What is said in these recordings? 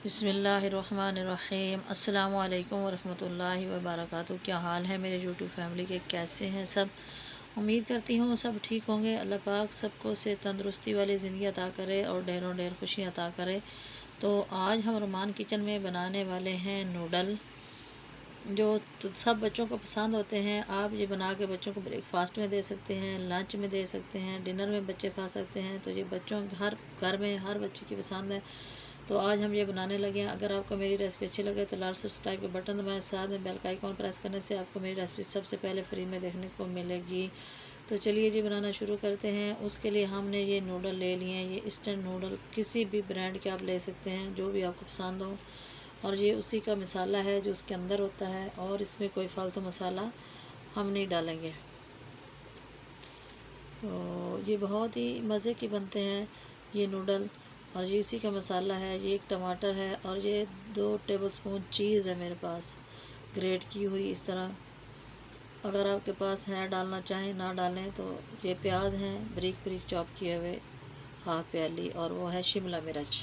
बिस्मिल्लाहिर्रहमानिर्रहीम। अस्सलामु अलैकुम वरहमतुल्लाहि वबरकातुहू। क्या हाल है मेरे यूट्यूब फैमिली के, कैसे हैं सब? उम्मीद करती हूँ सब ठीक होंगे। अल्लाह पाक सबको से तंदुरुस्ती वाली ज़िंदगी अता करे और ढेरों ढेर खुशियाँ अता करे। तो आज हम रुमान किचन में बनाने वाले हैं नूडल, जो तो सब बच्चों को पसंद होते हैं। आप ये बना के बच्चों को ब्रेकफास्ट में दे सकते हैं, लंच में दे सकते हैं, डिनर में बच्चे खा सकते हैं। तो ये बच्चों हर घर में हर बच्चे की पसंद है। तो आज हम ये बनाने लगे हैं। अगर आपको मेरी रेसिपी अच्छी लगे तो लाल सब्सक्राइब के बटन दबाएं, साथ में बेल का आइकॉन प्रेस करने से आपको मेरी रेसिपी सबसे पहले फ्री में देखने को मिलेगी। तो चलिए जी बनाना शुरू करते हैं। उसके लिए हमने ये नूडल ले लिए हैं। ये इंस्टेंट नूडल किसी भी ब्रांड के आप ले सकते हैं, जो भी आपको पसंद हो। और ये उसी का मसाला है जो उसके अंदर होता है, और इसमें कोई फालतू मसाला हम नहीं डालेंगे। तो ये बहुत ही मज़े के बनते हैं ये नूडल। और ये इसी का मसाला है। ये एक टमाटर है और ये 2 टेबलस्पून चीज़ है मेरे पास, ग्रेट की हुई इस तरह। अगर आपके पास है डालना चाहें ना डालें। तो ये प्याज हैं बारीक बारीक चॉप किए हुए, हाफ प्याली, और वो है शिमला मिर्च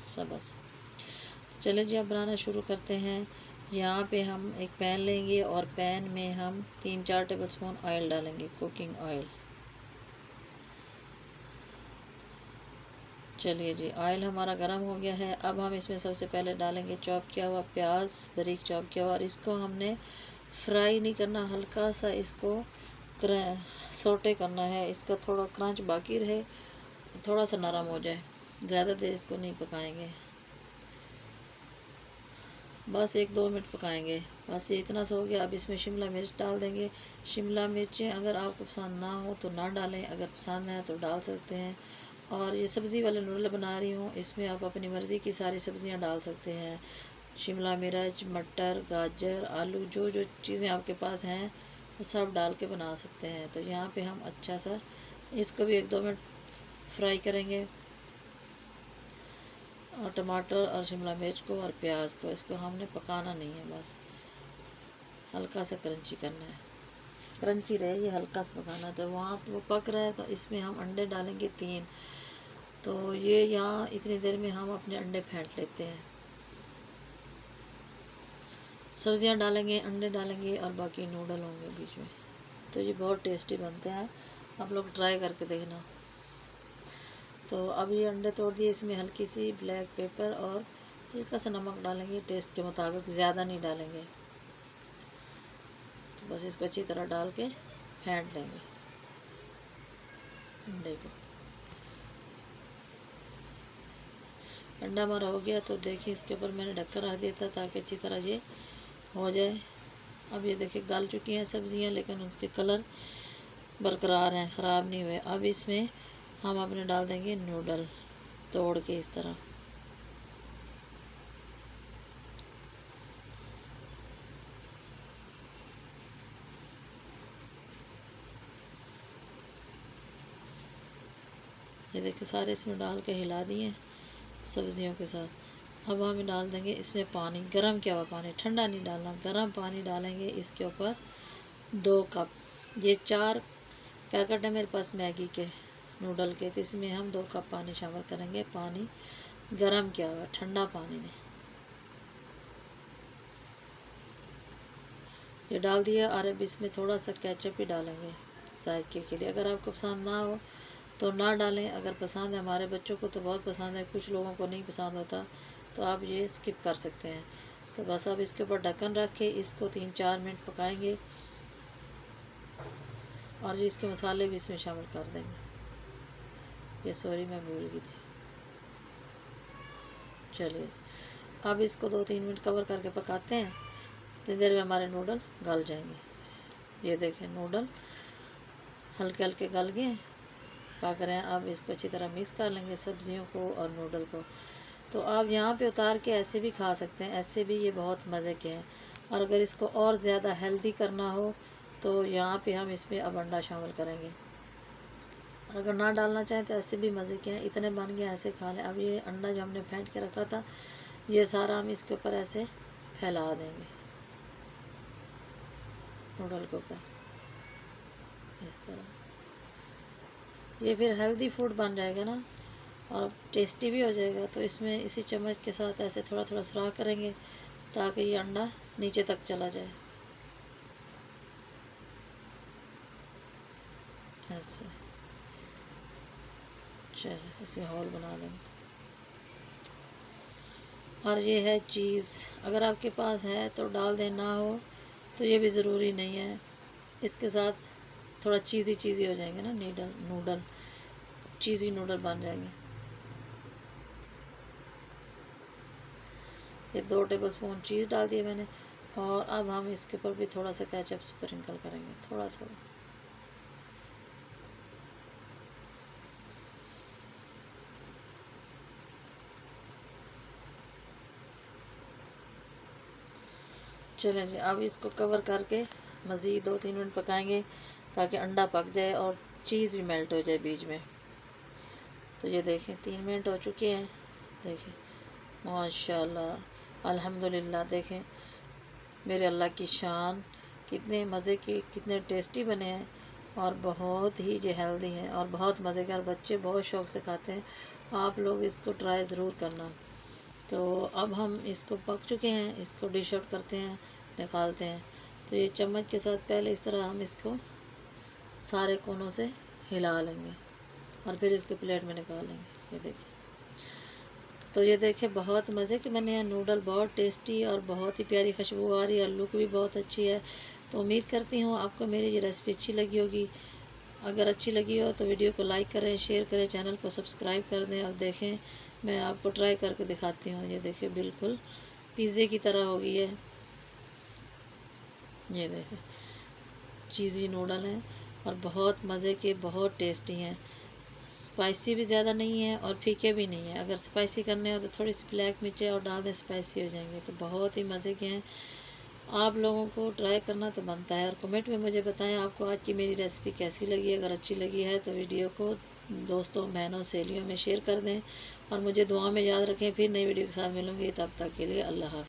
सब बस। तो चलिए जी अब बनाना शुरू करते हैं। यहाँ पे हम एक पैन लेंगे और पैन में हम 3-4 टेबलस्पून ऑयल डालेंगे, कुकिंग ऑयल। चलिए जी ऑयल हमारा गर्म हो गया है। अब हम इसमें सबसे पहले डालेंगे चॉप किया हुआ प्याज, बारीक चॉप किया हुआ। और इसको हमने फ्राई नहीं करना, हल्का सा इसको सोटे करना है। इसका थोड़ा क्रंच बाकी रहे, थोड़ा सा नरम हो जाए, ज़्यादा देर इसको नहीं पकाएंगे, बस 1-2 मिनट पकाएंगे। बस ये इतना सा हो गया। अब इसमें शिमला मिर्च डाल देंगे। शिमला मिर्चें अगर आपको पसंद ना हो तो ना डालें, अगर पसंद है तो डाल सकते हैं। और ये सब्ज़ी वाले नूडल बना रही हूँ, इसमें आप अपनी मर्ज़ी की सारी सब्ज़ियाँ डाल सकते हैं। शिमला मिर्च, मटर, गाजर, आलू, जो जो चीज़ें आपके पास हैं वो सब डाल के बना सकते हैं। तो यहाँ पे हम अच्छा सा इसको भी 1-2 मिनट फ्राई करेंगे। और टमाटर और शिमला मिर्च को और प्याज को, इसको हमने पकाना नहीं है, बस हल्का सा क्रंची करना है, क्रंची रहे, ये हल्का सा पकाना है। तो वहाँ वो पक रहा है तो इसमें हम अंडे डालेंगे 3। तो ये यहाँ इतनी देर में हम अपने अंडे फेंट लेते हैं। सब्जियाँ डालेंगे, अंडे डालेंगे और बाकी नूडल होंगे बीच में। तो ये बहुत टेस्टी बनते हैं, आप लोग ट्राई करके देखना। तो अब ये अंडे तोड़ दिए, इसमें हल्की सी ब्लैक पेपर और हल्का सा नमक डालेंगे टेस्ट के मुताबिक, ज़्यादा नहीं डालेंगे। तो बस इसको अच्छी तरह डाल के फेंट लेंगे अंडे को। अंडा हमारा हो गया तो देखिए इसके ऊपर मैंने ढक्कन रख दिया था ताकि अच्छी तरह ये हो जाए। अब ये देखिए गल चुकी हैं सब्जियां, लेकिन उसके कलर बरकरार हैं, ख़राब नहीं हुए। अब इसमें हम अपने डाल देंगे नूडल तोड़ के इस तरह। ये देखिए सारे इसमें डाल के हिला दिए सब्जियों के साथ। अब हम डाल देंगे इसमें पानी, गरम किया हुआ पानी, ठंडा नहीं डालना, गरम पानी डालेंगे इसके ऊपर 2 कप। ये 4 पैकेट है मेरे पास मैगी के नूडल के, तो इसमें हम 2 कप पानी शामिल करेंगे। पानी गरम किया हुआ, ठंडा पानी नहीं। ये डाल दिया। और अब इसमें थोड़ा सा केचप भी डालेंगे जायके के लिए। अगर आपको पसंद ना हो तो ना डालें, अगर पसंद है, हमारे बच्चों को तो बहुत पसंद है, कुछ लोगों को नहीं पसंद होता, तो आप ये स्किप कर सकते हैं। तो बस अब इसके ऊपर ढक्कन रख के इसको 3-4 मिनट पकाएंगे। और ये इसके मसाले भी इसमें शामिल कर देंगे। ये सॉरी मैं भूल गई थी। चलिए अब इसको 2-3 मिनट कवर करके पकाते हैं। इतनी देर में हमारे नूडल गल जाएंगे। ये देखें नूडल हल्के हल्के गल गए, पक रहे हैं। अब इसको अच्छी तरह मिक्स कर लेंगे सब्जियों को और नूडल को। तो आप यहाँ पे उतार के ऐसे भी खा सकते हैं, ऐसे भी ये बहुत मज़े के हैं। और अगर इसको और ज़्यादा हेल्दी करना हो तो यहाँ पे हम इसमें अब अंडा शामिल करेंगे। और अगर ना डालना चाहें तो ऐसे भी मज़े के हैं। इतने बन गए, ऐसे खा लें। अब ये अंडा जो हमने फेंट के रखा था, ये सारा हम इसके ऊपर ऐसे फैला देंगे नूडल के ऊपर इस तरह। ये फिर हेल्दी फूड बन जाएगा ना, और टेस्टी भी हो जाएगा। तो इसमें इसी चम्मच के साथ ऐसे थोड़ा थोड़ा सुराख करेंगे ताकि ये अंडा नीचे तक चला जाए। ऐसे चलो इसमें होल बना देंगे। और ये है चीज़, अगर आपके पास है तो डाल दें, ना हो तो ये भी ज़रूरी नहीं है। इसके साथ थोड़ा चीज़ी हो जाएंगे ना, नूडल चीज़ी नूडल बन जाएंगे। ये 2 टेबलस्पून चीज़ डाल दिए मैंने। और अब हम इसके ऊपर भी थोड़ा सा केचप स्प्रिंकल करेंगे, थोड़ा थोड़ा। चलें जी, अब इसको कवर करके मज़ीद 2-3 मिनट पकाएंगे ताकि अंडा पक जाए और चीज़ भी मेल्ट हो जाए बीच में। तो ये देखें 3 मिनट हो चुके हैं। देखें माशाल्लाह अल्हम्दुलिल्लाह। देखें मेरे अल्लाह की शान, कितने मज़े के, कितने टेस्टी बने हैं और बहुत ही ये हेल्दी हैं और बहुत मज़े के, और बच्चे बहुत शौक़ से खाते हैं। आप लोग इसको ट्राई ज़रूर करना। तो अब हम इसको पक चुके हैं, इसको डिश आउट करते हैं, निकालते हैं। तो ये चम्मच के साथ पहले इस तरह हम इसको सारे कोनों से हिला लेंगे और फिर इसको प्लेट में निकाल लेंगे। ये देखिए, तो ये देखें बहुत मज़े के बने हैं नूडल, बहुत टेस्टी और बहुत ही प्यारी खुशबू आ रही है, लुक भी बहुत अच्छी है। तो उम्मीद करती हूँ आपको मेरी ये रेसिपी अच्छी लगी होगी। अगर अच्छी लगी हो तो वीडियो को लाइक करें, शेयर करें, चैनल को सब्सक्राइब कर दें। अब देखें मैं आपको ट्राई करके दिखाती हूँ। ये देखें बिल्कुल पिज़्ज़े की तरह हो गई है। ये देखें चीज़ी नूडल हैं और बहुत मज़े के, बहुत टेस्टी हैं। स्पाइसी भी ज़्यादा नहीं है और फीके भी नहीं है। अगर स्पाइसी करने हो तो थोड़ी सी ब्लैक मिर्ची और डाल दें, स्पाइसी हो जाएंगे। तो बहुत ही मज़े के हैं, आप लोगों को ट्राई करना तो बनता है। और कमेंट में मुझे बताएं आपको आज की मेरी रेसिपी कैसी लगी। अगर अच्छी लगी है तो वीडियो को दोस्तों, बहनों, सहेलियों में शेयर कर दें और मुझे दुआ में याद रखें। फिर नई वीडियो के साथ मिलूँगी, तब तक के लिए अल्लाह हाफ़िज़।